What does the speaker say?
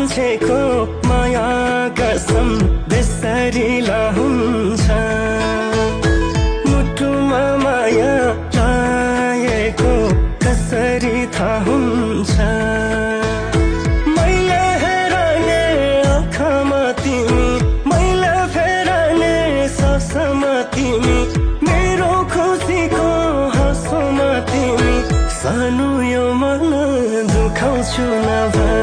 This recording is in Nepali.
मान्छेको माया कसम बेसरिला हुन्छ मुटुमा माया राखेको कसरी थाहा हुन्छ मैले हेरने आँखामा तिमी मैले फेरने ससमा तिमी मेरो खुसीको हाँसोमा तिमी सानो यो मन दुखाउँछु नभए